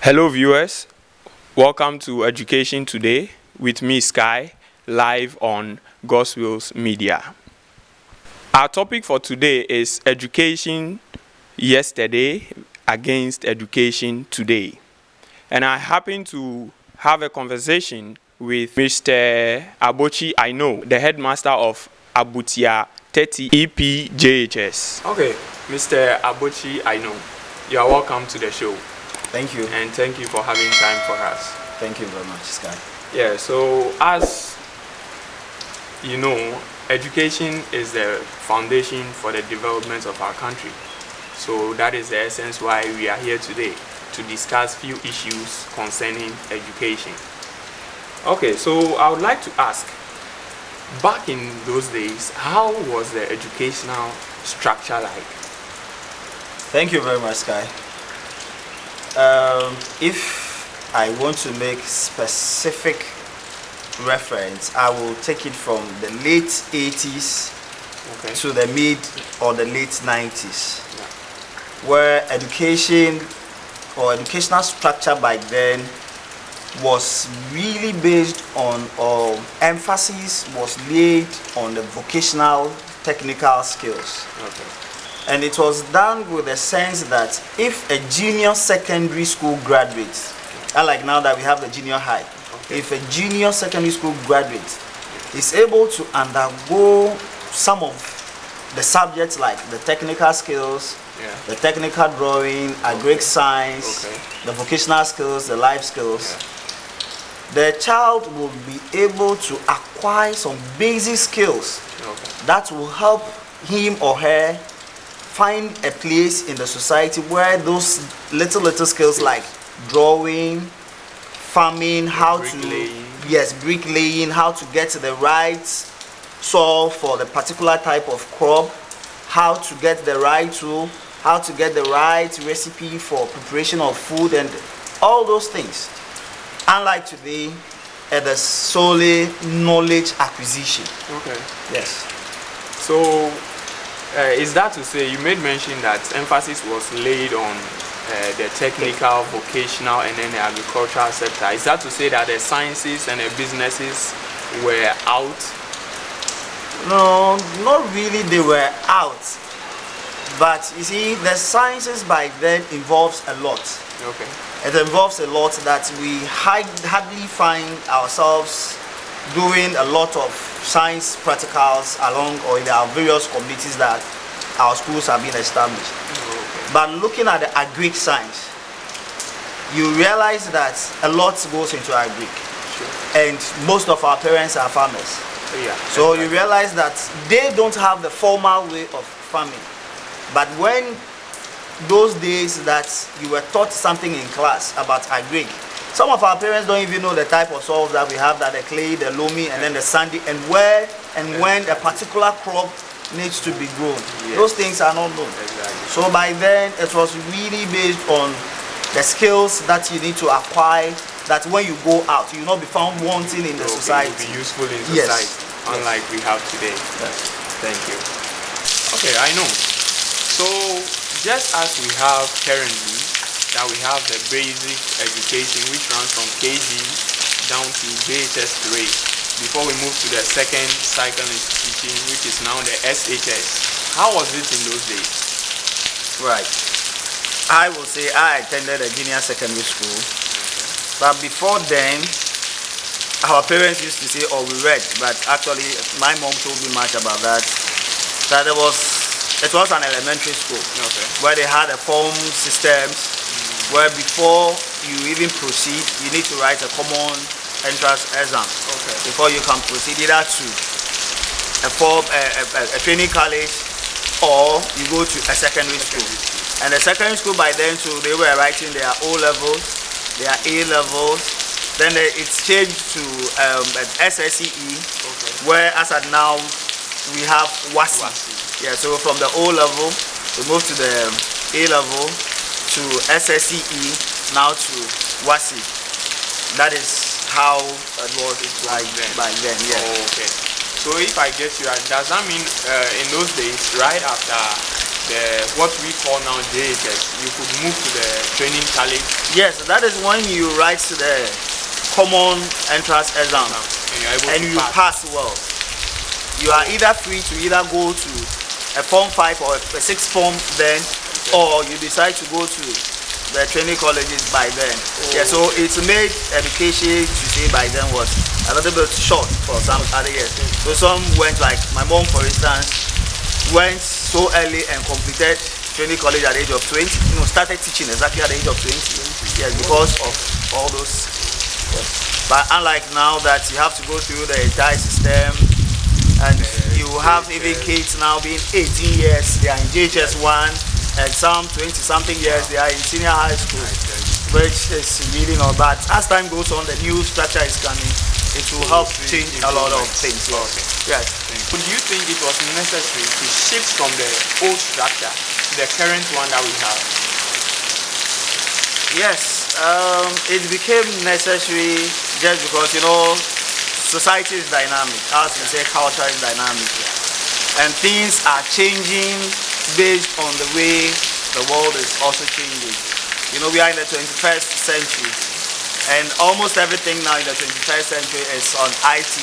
Hello viewers, welcome to Education Today with me Sky, live on God's Wills Media. Our topic for today is education yesterday against education today. And I happen to have a conversation with Mr. Abochi Aino, the headmaster of Abutia 30 EPJHS. Okay, Mr. Abochi Aino, you are welcome to the show. Thank you. And thank you for having time for us. Thank you very much, Sky. Yeah, so as you know, education is the foundation for the development of our country. So that is the essence why we are here today, to discuss few issues concerning education. Okay, so I would like to ask, back in those days, how was the educational structure like? Thank you very much, Sky. If I want to make specific reference, I will take it from the late 80s to the mid or the late 90s, where education or educational structure back then was really based on, or emphasis was laid on the vocational technical skills. And it was done with a sense that if a junior secondary school graduate, unlike now that we have the junior high, if a junior secondary school graduate is able to undergo some of the subjects like the technical skills, the technical drawing, agric science, the vocational skills, the life skills, the child will be able to acquire some basic skills that will help him or her find a place in the society where those little skills like drawing, farming, bricklaying, how to get the right soil for the particular type of crop, how to get the right tool, how to get the right recipe for preparation of food, and all those things. Unlike today, it is solely knowledge acquisition. Okay. Yes. So, is that to say, you made mention that emphasis was laid on the technical, vocational, and then the agricultural sector. Is that to say that the sciences and the businesses were out? No, not really. They were out. But you see, the sciences by then involves a lot. Okay. It involves a lot that we hardly find ourselves doing a lot of science practicals along or in our various communities that our schools have been established. But looking at the agric science, you realize that a lot goes into agric. And most of our parents are farmers. So you realize that they don't have the formal way of farming. But when those days that you were taught something in class about agric, some of our parents don't even know the type of soils that we have, that the clay, the loamy, and then the sandy, and where and when a particular crop needs to be grown. Those things are not known. So by then, it was really based on the skills that you need to acquire, that when you go out, you will not be found wanting in the society. Be useful in society, unlike we have today. Thank you. Okay, I know. So, just as we have currently, that we have the basic education which runs from KG down to JHS 3 before we move to the second cycle institution, which is now the SHS. How was it in those days? Right. I will say I attended a junior secondary school, but before then, our parents used to say, "Oh, we read," but actually, my mom told me much about that. That it was an elementary school where they had a form systems. Where before you even proceed, you need to write a common entrance exam before you can proceed either to a training college or you go to a secondary school. And the secondary school by then too, they were writing their O levels, their A levels. Then it's changed to an SSCE, where as at now we have WASI. Yeah, so from the O level we move to the A level, to SSCE, now to WASI. That is how it was like back then. Okay. So if I get you right, does that mean in those days, right after what we call now JHS, you could move to the training college. Yes, that is when you write the common entrance exam And you pass well. You are either free to either go to a form 5 or a 6 form then, or you decide to go to the training colleges by then. Yeah, so it's made education to say by then was a little bit short for some other years. So some went, like my mom for instance, went so early and completed training college at the age of 20. You know, started teaching exactly at the age of 20. Yes, because of all those. Yes. But unlike now that you have to go through the entire system, and you have even kids now being 18 years, they are in JHS 1, and some 20 something years, they are in senior high school, which is really not bad. As time goes on, the new structure is coming. It will help change a lot of things. Yes. So do you think it was necessary to shift from the old structure to the current one that we have? Yes, it became necessary just because, you know, society is dynamic. As we say, culture is dynamic. And things are changing based on the way the world is also changing. You know, we are in the 21st century. And almost everything now in the 21st century is on IT.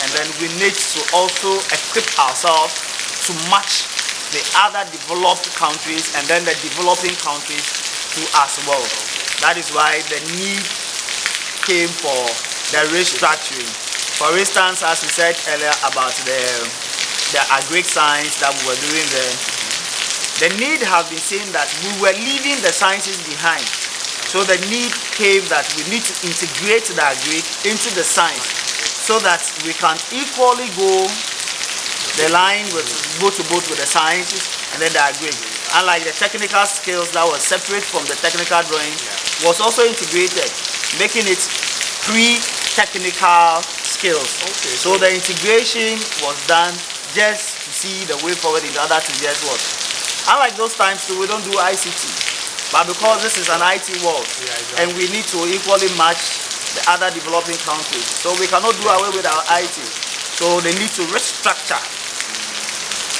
And then we need to also equip ourselves to match the other developed countries and then the developing countries too as well. That is why the need came for the restructuring. For instance, as we said earlier about the agric science that we were doing there, the need have been seen that we were leaving the sciences behind. So the need came that we need to integrate the agric into the science so that we can equally go the line with both with the sciences and then the agric. Unlike the technical skills that was separate from the technical drawing, was also integrated, making it pre-technical skills. So the integration was done just to see the way forward in order to just what. Unlike those times too, we don't do ICT. But because this is an IT world, and we need to equally match the other developing countries, so we cannot do away with our IT. So they need to restructure.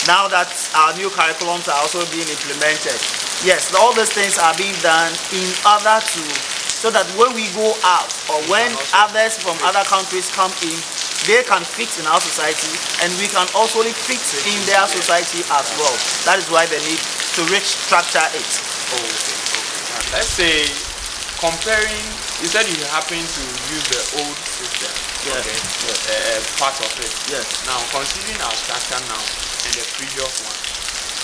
Now that our new curriculums are also being implemented, yes, all these things are being done in order to, so that when we go out or when others from other countries come in, they can fit in our society and we can also fit in their society as well. That is why they need to restructure it. Let's say, comparing, you said you happen to use the old system, part of it. Yes. Now, considering our structure now and the previous one,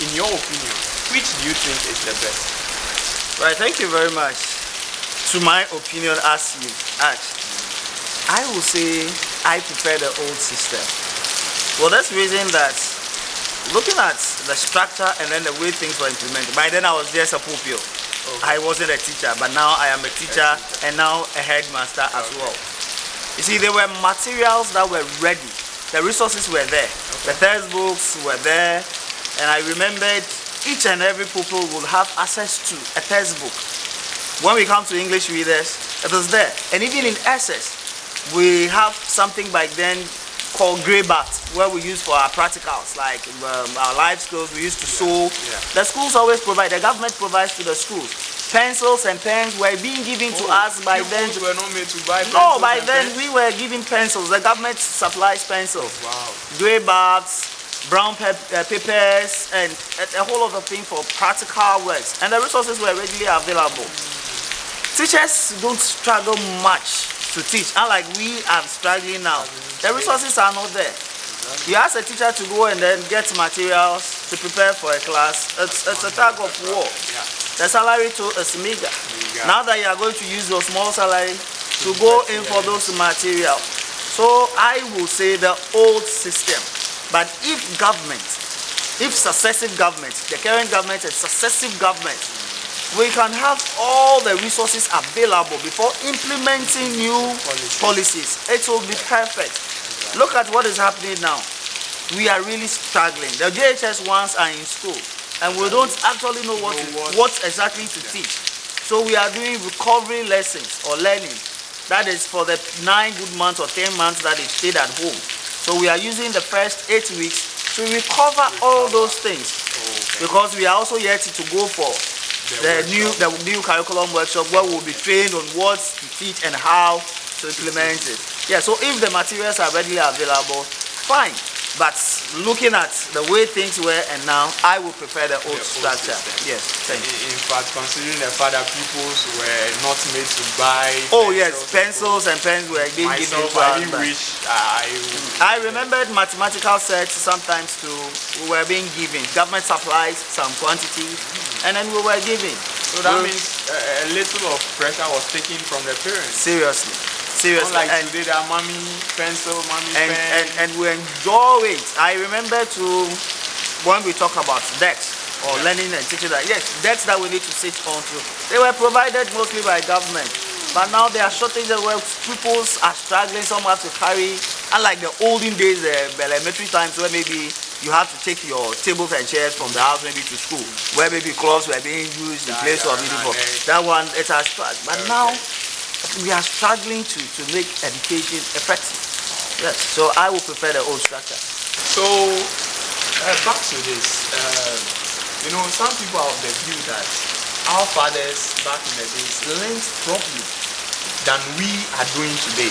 in your opinion, which do you think is the best? Right, thank you very much. To my opinion, as you asked, I will say I prefer the old system. For this reason that, looking at the structure and then the way things were implemented, by then I was just a pupil. I wasn't a teacher, but now I am a teacher and now a headmaster as well. You see, there were materials that were ready. The resources were there. The textbooks were there. And I remembered each and every pupil would have access to a textbook. When we come to English readers, it is there. And even in SS, we have something back then called grey bat, where we use for our practicals, like our life skills. We used to sew. The schools always provide, the government provides to the schools. Pencils and pens were being given to us by then. Were not made to buy pencils. No, by then we were given pencils. The government supplies pencils. Wow. Grey bats, brown papers, and a whole lot of things for practical works. And the resources were readily available. Teachers don't struggle much to teach, unlike we are struggling now. The resources are not there. You ask a teacher to go and then get materials to prepare for a class. It's a tug of war. The salary too is meager. Now that you are going to use your small salary to go in for those materials. So I will say the old system. But if government, if successive government, the current government and successive government, we can have all the resources available before implementing new policies. It will be perfect. Look at what is happening now. We are really struggling. The JHS ones are in school and we don't actually know what exactly to teach. So we are doing recovery lessons or learning. That is for the 9 good months or 10 months that they stayed at home. So we are using the first 8 weeks to recover all those things. because we are also yet to go for the new curriculum workshop where we'll be trained on what to teach and how to implement it. Yeah, so if the materials are readily available, fine. But looking at the way things were and now, I would prefer the old structure. Yes, thank you. In fact, considering the fact that pupils were not made to buy. Oh yes, pencils and pens were being given to us. I remembered mathematical sets sometimes too. We were being given. Government supplies some quantity, and then we were giving. So that means a little of pressure was taken from the parents. Seriously. Unlike today, that mommy pencil, mommy pen. And we enjoy it. I remember when we talk about debt or learning and teaching that, yes, debts that we need to sit on to. They were provided mostly by government. But now there are shortages where pupils are struggling, some have to carry, unlike the olden days, elementary times where maybe you have to take your tables and chairs from the house maybe to school, where maybe clothes were being used in place of uniform. That one, it has struggled. But now, we are struggling to make education effective. Yes, so I would prefer the old structure. So, back to this. Some people are of the view that our fathers back in the days learned properly than we are doing today.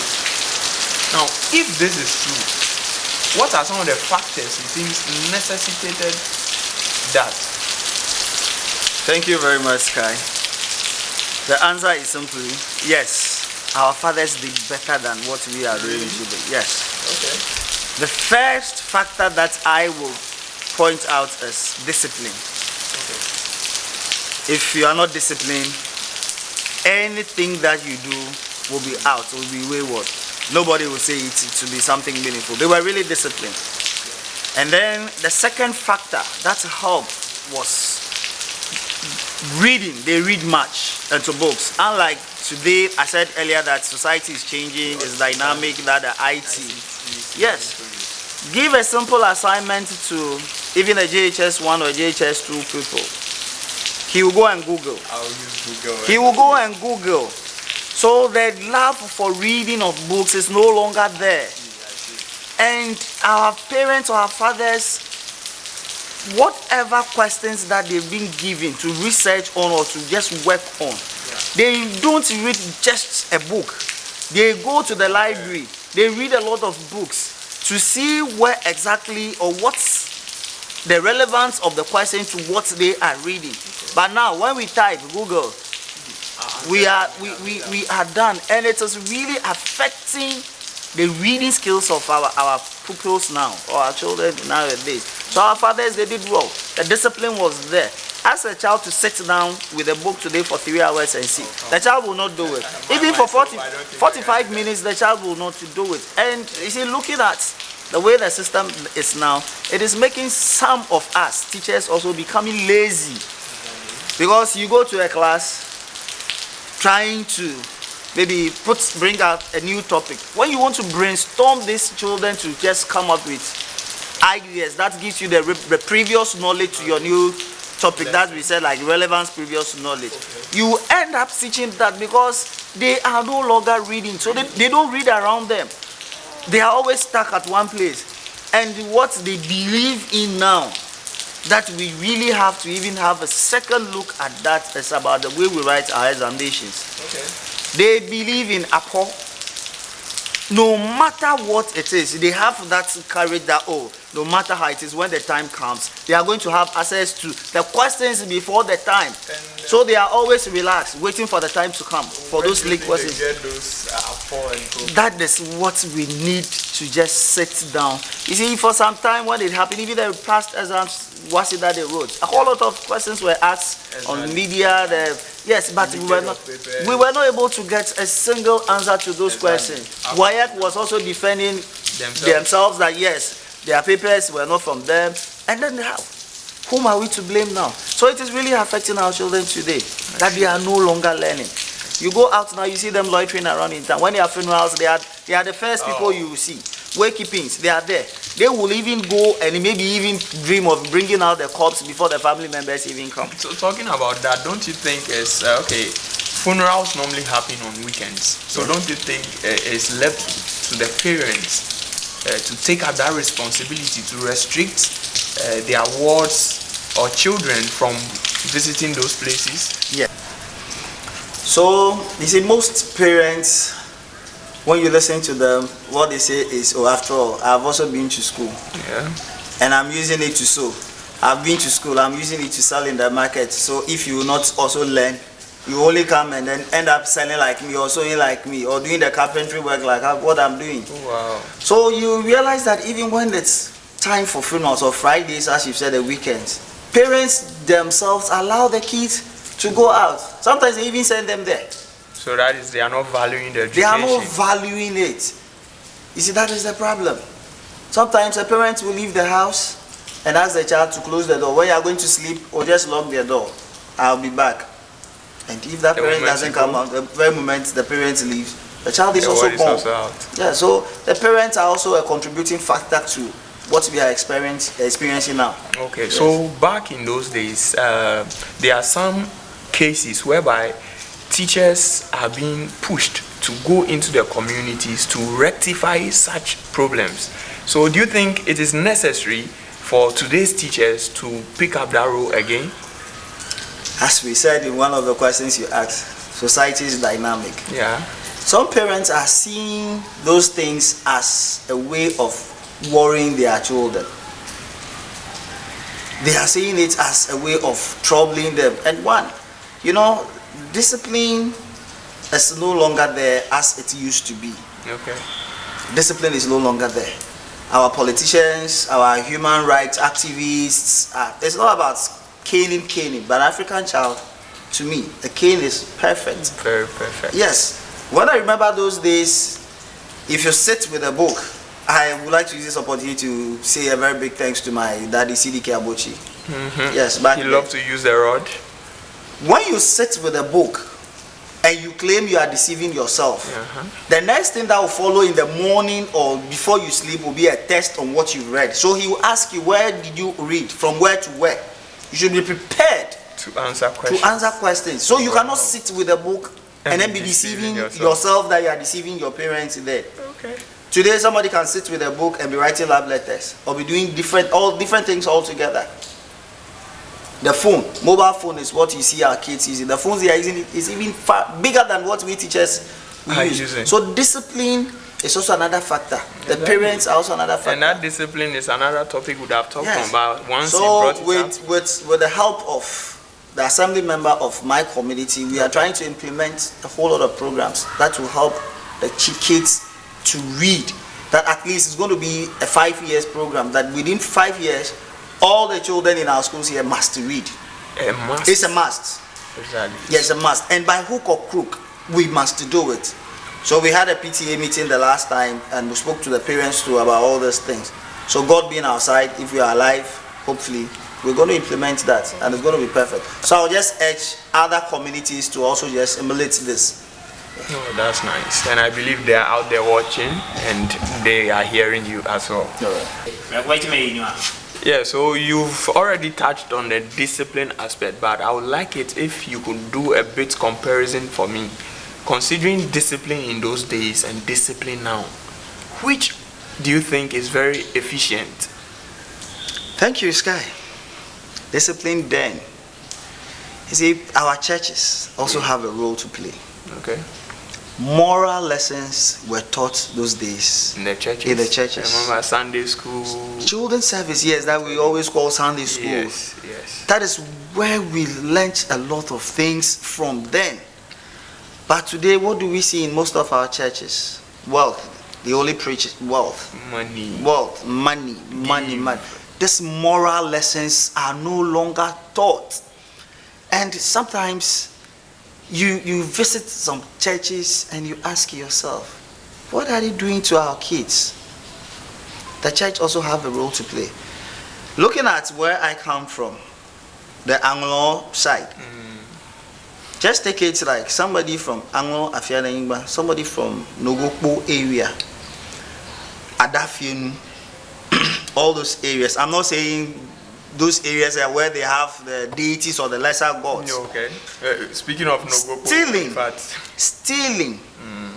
Now, if this is true, what are some of the factors you think necessitated that? Thank you very much, Kai. The answer is simply yes. Our fathers did better than what we are doing today. Yes. Okay. The first factor that I will point out is discipline. Okay. If you are not disciplined, anything that you do will be out, will be wayward. Nobody will say it to be something meaningful. They were really disciplined. And then the second factor that helped was reading. They read much into books. Unlike today, I said earlier that society is changing, it's dynamic, that the IT. Yes. Give a simple assignment to even a JHS 1 or JHS 2 people. He will go and Google. I'll use Google. He will go and Google. So the love for reading of books is no longer there. And our parents or our fathers, whatever questions that they've been given to research on or to just work on, they don't read just a book. They go to the library, they read a lot of books to see where exactly or what's the relevance of the question to what they are reading. But now when we type Google, we are done, and it is really affecting the reading skills of our pupils now, or our children nowadays. So our fathers, they did well. The discipline was there. Ask a child to sit down with a book today for 3 hours and see. The child will not do it. Even for 45 minutes, the child will not do it. And you see, looking at the way the system is now, it is making some of us, teachers, also becoming lazy. Because you go to a class trying to maybe bring out a new topic. When you want to brainstorm these children to just come up with ideas, that gives you the previous knowledge to your new topic that we said, like relevance, previous knowledge. Okay. You end up teaching that because they are no longer reading. So they don't read around them. They are always stuck at one place. And what they believe in now, that we really have to even have a second look at that, is about the way we write our examinations. Okay. They believe in Apo. No matter what it is, they have that courage that, oh, no matter how it is, when the time comes, they are going to have access to the questions before the time. So they are always relaxed, waiting for the time to come, for those leak questions. That is what we need to just sit down. You see, for some time when it happened, even the past exams, was it that they wrote? A whole lot of questions were asked on media. Yes, but we were not able to get a single answer to those questions. WAEC was also defending themselves that yes, their papers were not from them. And then whom are we to blame now? So it is really affecting our children today that they are no longer learning. You go out now, you see them loitering around in town. When they are funerals, they are the first people you will see. Wakekeepings, they are there. They will even go and maybe even dream of bringing out the corpse before the family members even come. So talking about that, don't you think it's okay? Funerals normally happen on weekends. So don't you think it's left to the parents to take up that responsibility to restrict their wards or children from visiting those places? Yeah. So you see, most parents, when you listen to them, what they say is, oh, after all, I've also been to school. Yeah. And I'm using it to sew. I've been to school, I'm using it to sell in the market. So if you will not also learn, you only come and then end up selling like me or sewing like me or doing the carpentry work like what I'm doing. Wow. So you realize that even when it's time for funerals or Fridays, as you said, the weekends, parents themselves allow the kids to go out. Sometimes they even send them there. So that is, they are not valuing the education. They are not valuing it. You see, that is the problem. Sometimes a parent will leave the house and ask the child to close the door. When you are going to sleep, or just lock the door. I'll be back. And if that parent doesn't come out, the very moment the parent leaves, the child is also gone. Yeah, so the parents are also a contributing factor to what we are experiencing now. Okay, yes. So back in those days, there are some cases whereby teachers are being pushed to go into the communities to rectify such problems. So do you think it is necessary for today's teachers to pick up that role again? As we said in one of the questions you asked, society is dynamic. Yeah. Some parents are seeing those things as a way of worrying their children. They are seeing it as a way of troubling them. And one, discipline is no longer there as it used to be. Okay. Discipline is no longer there. Our politicians, our human rights activists, it's not about caning, but African child, to me, a cane is perfect. Very perfect. Yes. When I remember those days, if you sit with a book, I would like to use this opportunity to say a very big thanks to my daddy, CDK Abochi. Mm-hmm. Yes, but he loved to use the rod. When you sit with a book and you claim you are deceiving yourself, the next thing that will follow in the morning or before you sleep will be a test on what you've read. So he will ask you, where did you read? From where to where? You should be prepared to answer questions. So you cannot sit with a book and then be deceiving yourself that you are deceiving your parents there. Okay. Today somebody can sit with a book and be writing love letters or be doing different things altogether. The phone, mobile phone is what you see our kids using. The phones they are using is even far bigger than what we teachers use. So discipline is also another factor. The parents are also another factor. And that discipline is another topic we have talked about once you so brought it up. with the help of the assembly member of my community, we are trying to implement a whole lot of programs that will help the kids to read. That at least it's going to be a 5 years program that within 5 years all the children in our schools here must read. A must. It's a must. Exactly. Yes, a must. And by hook or crook, we must do it. So we had a PTA meeting the last time and we spoke to the parents too about all these things. So God being our side, if we are alive, hopefully, we're going to implement that and it's going to be perfect. So I'll just urge other communities to also just emulate this. Oh, that's nice. And I believe they are out there watching and they are hearing you as well. Yeah, so you've already touched on the discipline aspect, but I would like it if you could do a bit comparison for me. Considering discipline in those days and discipline now, which do you think is very efficient? Thank you, Sky. Discipline then. You see, our churches also have a role to play. Okay. Moral lessons were taught those days in the churches. I remember Sunday school. Children's service, yes, that we always call Sunday school. Yes. That is where we learnt a lot of things from then. But today, what do we see in most of our churches? Wealth. They only preach wealth. Money. Wealth, money. These moral lessons are no longer taught. And sometimes you visit some churches and you ask yourself, what are they doing to our kids? The church also have a role to play. Looking at where I come from, the Anglo side, just take it like somebody from Anglo Afianayingba, somebody from Nogokpo area, Adafienu, all those areas. I'm not saying those areas are where they have the deities or the lesser gods. Okay. Speaking of stealing,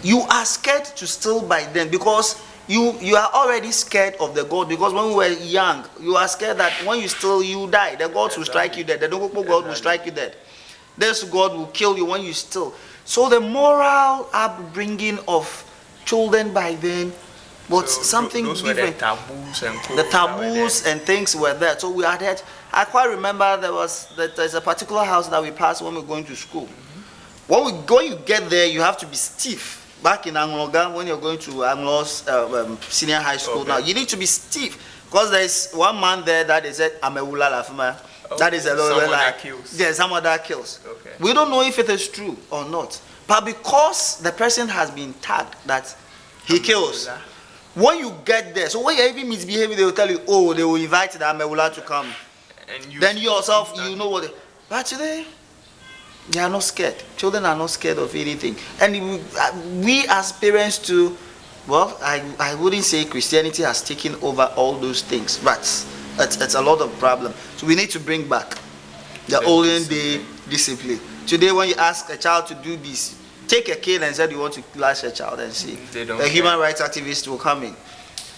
you are scared to steal by them because you are already scared of the God, because when we were young, you are scared that when you steal, you die. The gods will strike you dead. The Dogopo God will strike you dead. This God will kill you when you steal. So the moral upbringing of children by then was something those different. Were the taboos and things were there. So we had that. I quite remember there's a particular house that we passed when we were going to school. When you get there, you have to be stiff. Back in Angloga, when you're going to Anglo's senior high school now, you need to be stiff, because there's one man there that is said, I'm a wula lafuma. That is a lot like kills. Yeah, someone that kills. Okay. We don't know if it is true or not, but because the person has been tagged that he kills, when you get there, so when you're even misbehaving, they will tell you, oh, they will invite the Amewula to come. And then you yourself, you know what. But today, they are not scared. Children are not scared of anything. And we as parents too, well, I wouldn't say Christianity has taken over all those things, but it's a lot of problem. So we need to bring back the olden day discipline. Today, when you ask a child to do this, take a cane and say you want to lash a child and see. The human rights activists will come in.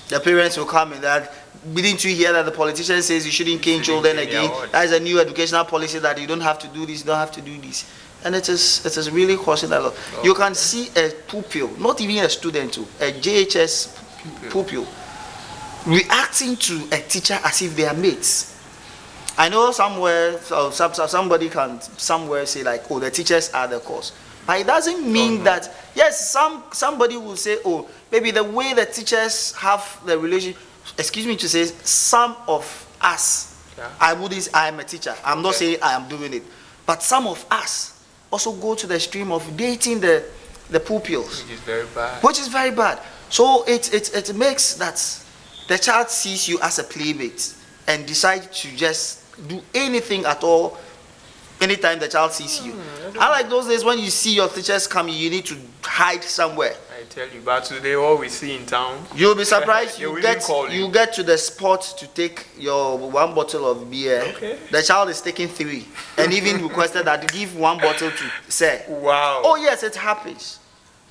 The parents will come in. That didn't you hear that the politician says you shouldn't cane children again? That is a new educational policy that you don't have to do this, you don't have to do this. And it is really causing a lot. Okay. You can see a pupil, not even a student, a JHS pupil, reacting to a teacher as if they are mates. I know somewhere, somebody can somewhere say like, oh, the teachers are the cause. But it doesn't mean that, yes, somebody will say, oh, maybe the way the teachers have the relation, excuse me to say, some of us, I am a teacher, I'm not saying I am doing it, but some of us also go to the extreme of dating the pupils. Which is very bad. Which is very bad. So it makes that the child sees you as a playmate and decides to just do anything at all anytime the child sees you. Unlike those days when you see your teachers coming, you need to hide somewhere. I tell you, but today all we see in town, you'll be surprised. you get to the spot to take your 1 bottle of beer. Okay. The child is taking 3 and even requested that to give 1 bottle to say. Wow. Oh yes, it happens.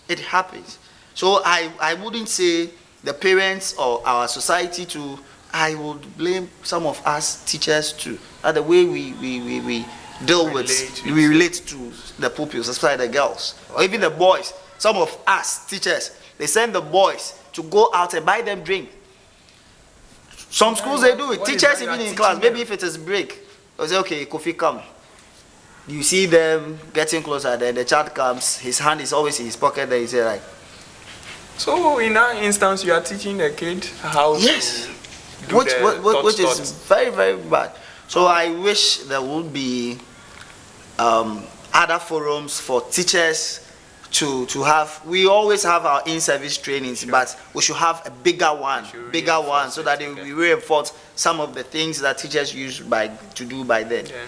It happens. So I wouldn't say the parents or our society to. I would blame some of us teachers too. The way we relate to the pupils, especially the girls, or even the boys. Some of us teachers, they send the boys to go out and buy them drink. Some schools they do it. Teachers even in class, maybe if it is break, they say, okay, Kofi, come. You see them getting closer, then the child comes, his hand is always in his pocket, then he say like. So in that instance, you are teaching the kid how to do which is very, very bad. So I wish there would be other forums for teachers to have. We always have our in-service trainings, but we should have a bigger one, so that it will reinforce some of the things that teachers used to do by then. Yeah.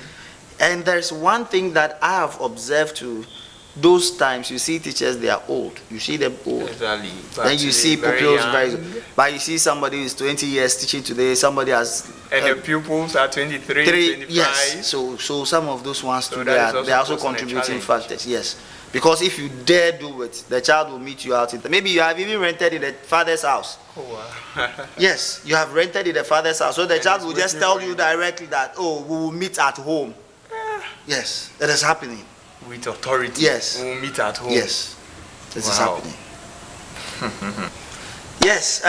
And there's one thing that I have observed too. Those times you see teachers, they are old. You see them old. Exactly. Then you see pupils very, but you see somebody who is 20 years teaching today. Somebody has and the pupils are 23, 25. Yes. So some of those ones too, they are also contributing factors. Yes. Because if you dare do it, the child will meet you out. Maybe you have even rented in the father's house. Oh wow. Yes, you have rented in the father's house. So the child will just tell you directly that, oh, we will meet at home. Yes, that is happening. With authority. Yes. We'll meet at home. Yes. This is happening. Yes.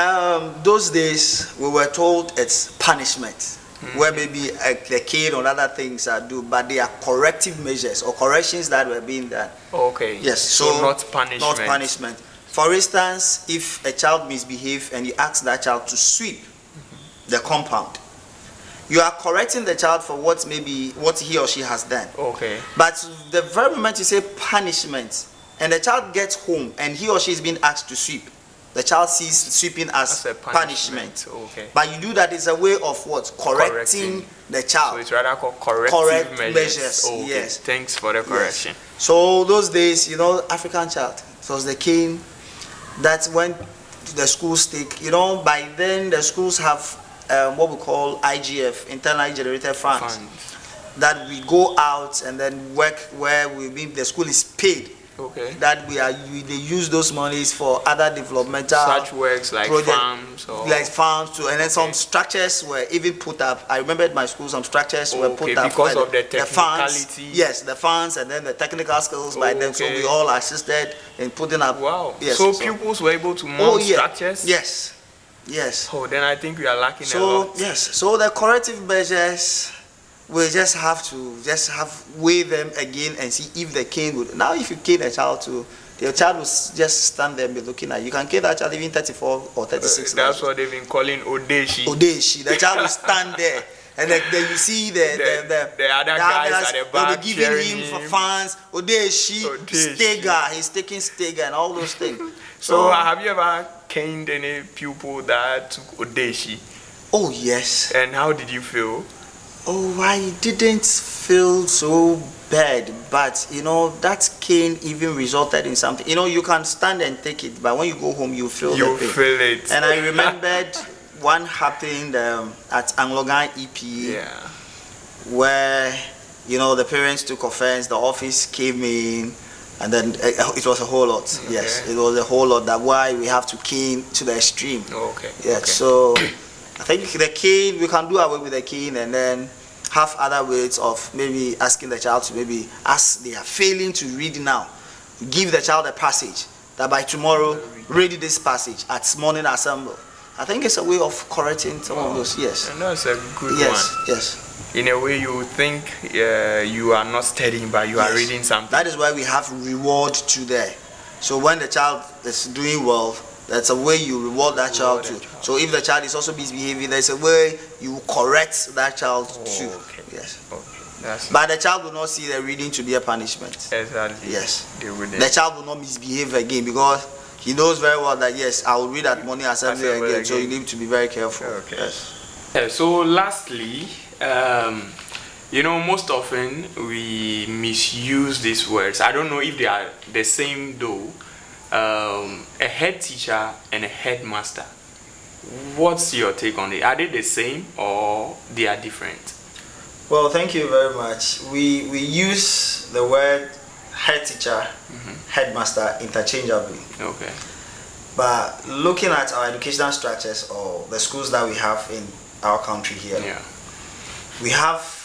Those days we were told it's punishment. Where maybe the kid or other things are due, but they are corrective measures or corrections that were being done. Okay. Yes. So not punishment. Not punishment. For instance, if a child misbehaves and you ask that child to sweep the compound, you are correcting the child for what he or she has done. Okay. But the very moment you say punishment, and the child gets home and he or she is being asked to sweep, the child sees sweeping as a punishment. Okay. But you do that as a way of what? Correcting the child. So it's rather called corrective measures. Okay. Yes. Thanks for the correction. Yes. So those days, African child, it was the king that went to the schools take. By then the schools have what we call IGF, internally generated funds, that we go out and then work where the school is paid Okay. That they use those monies for other developmental such works like farms too, and then some structures were even put up. I remember at my school some structures were put up because of the technicality. The funds and then the technical skills by them. So we all assisted in putting up. Wow. Yes. So pupils were able to mount structures. Yes. Yes. Oh, then I think we are lacking a lot. Yes. So the corrective measures, we just have to weigh them again and see if the cane would. Now, if you cane a child the child will just stand there and be looking at you. You can cane that child even 34 or 36. That's what they've been calling Odeshi. Odeshi. The child will stand there. And then you see the other guys at the back, they'll be giving him for fans. Odeshi, Stega, he's taking Stega and all those things. So have you ever caned any pupil that took Odeshi? Oh yes. And how did you feel? Oh, I didn't feel so bad, but that cane even resulted in something. You can stand and take it, but when you go home, you feel the pain. Feel it. And I remembered one happened at Anglogan EP, where the parents took offense, the office came in, and then it was a whole lot. Okay. Yes, it was a whole lot. That's why we have to cane to the extreme. Okay. Yeah. Okay. So I think the cane, we can do away with the cane and then have other ways of maybe asking the child to maybe ask, they are failing to read now, give the child a passage that by tomorrow read this passage at morning assembly. I think it's a way of correcting some of those. Yes. And that's a good one. Yes. In a way, you think you are not studying, but you are reading something. That is why we have reward to there. So when the child is doing well, that's a way you reward that child too. So if the child is also misbehaving, there's a way you correct that child too. Okay. Yes. Okay. But the child will not see the reading to be a punishment. Exactly. Yes. The child will not misbehave again because he knows very well that yes, I will read at morning assembly again. So you need to be very careful. Okay. Yes. So lastly, most often we misuse these words. I don't know if they are the same though. A head teacher and a headmaster. What's your take on it? Are they the same or they are different? Well, thank you very much. We use the word head teacher, headmaster interchangeably. Okay. But looking at our educational structures or the schools that we have in our country here, we have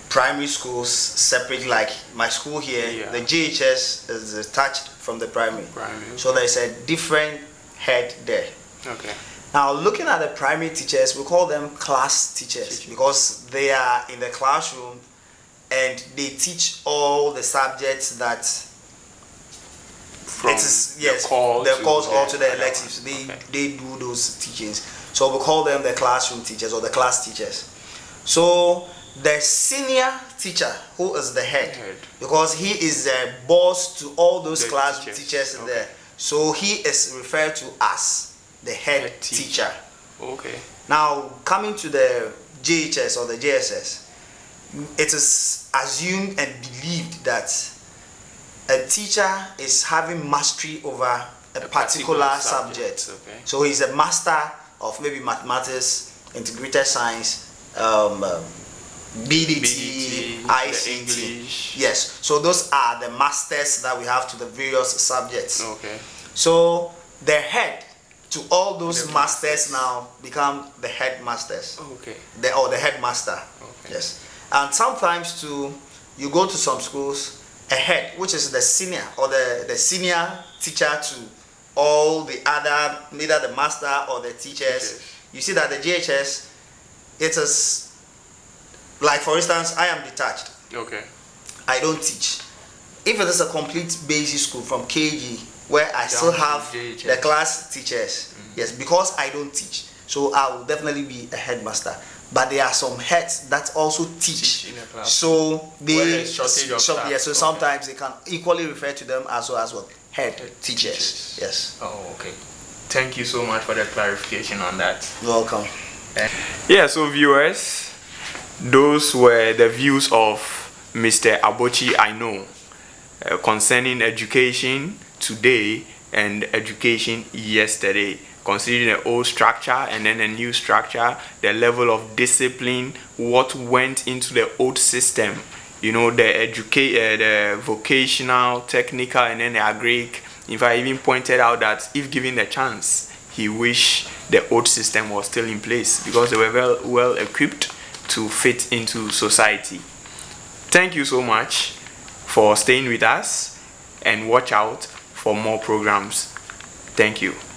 primary schools separate, like my school here, the JHS is detached from the primary. So there's a different head there. Okay. Now looking at the primary teachers, we call them class teachers because they are in the classroom and they teach all the subjects that from the course all to the electives. They do those teachings. So we call them the classroom teachers or the class teachers. So the senior teacher, who is the head, because he is the boss to all those class teachers there. So he is referred to as the head teacher. Okay. Now coming to the JHS or the JSS, it is assumed and believed that a teacher is having mastery over a particular subject. Okay. So he's a master of maybe mathematics, integrated science, BDT, ICT. English. Yes. So those are the masters that we have to the various subjects. Okay. So the head to all those masters now become the headmasters. Okay. The headmaster. Okay. Yes. And sometimes too, you go to some schools, a head, which is the senior or the senior teacher to all the other, neither the master or the teachers. You see that the JHS, it is like, for instance, I am detached. Okay. I don't teach. If it is a complete basic school from KG, where I still have the class teachers, yes, because I don't teach, so I will definitely be a headmaster. But there are some heads that also teach in a class. So they so sometimes they can equally refer to them as well head teachers. Yes. Oh, okay. Thank you so much for the clarification on that. You're welcome. Yeah, so viewers, those were the views of Mr. Abochi I know concerning education today and education yesterday, considering the old structure and then a new structure, the level of discipline, what went into the old system the vocational, technical, and then the agric. In fact, I even pointed out that if given the chance, he wished the old system was still in place because they were well equipped to fit into society. Thank you so much for staying with us, and watch out for more programs. Thank you.